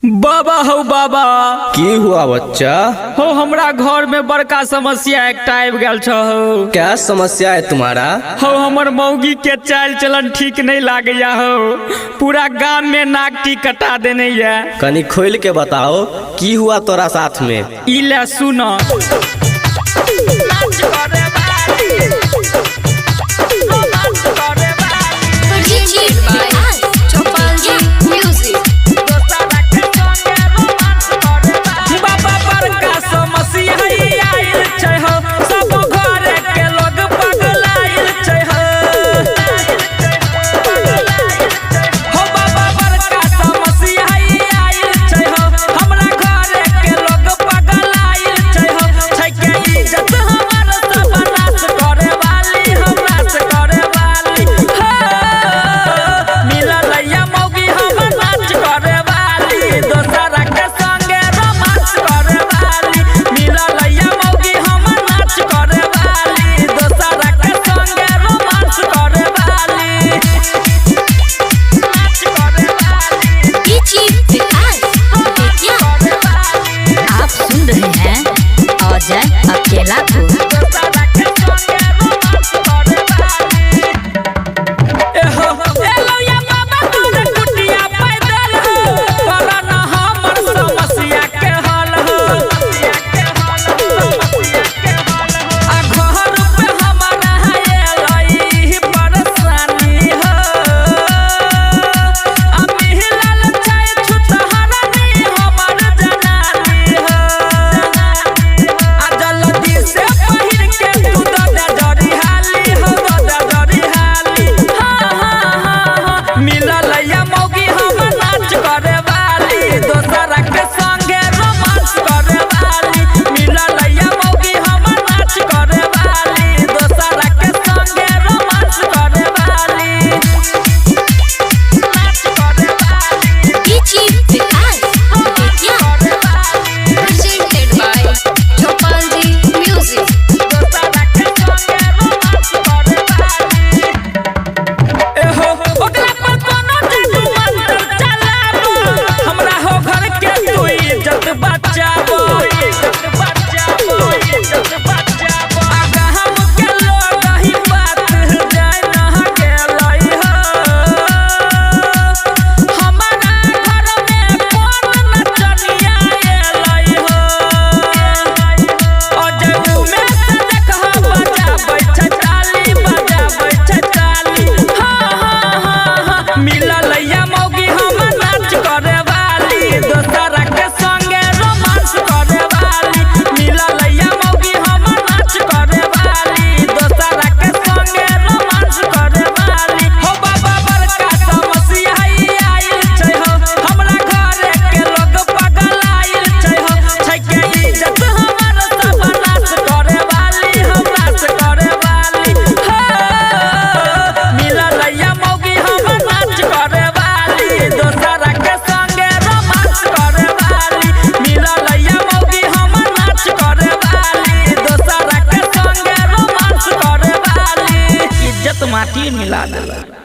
बाबा हो बाबा की हुआ बच्चा? हो हमरा घर में बड़का समस्या एक आबि गेल छ हो। क्या समस्या है तुम्हारा? हो हमर मौगी के चाल चलन ठीक नहीं लागैया हो, पूरा गांव में नाक कटा देने है। कनी खोल के बताओ की हुआ तोरा साथ में। इले सुनो अकेला माटी मिला देला।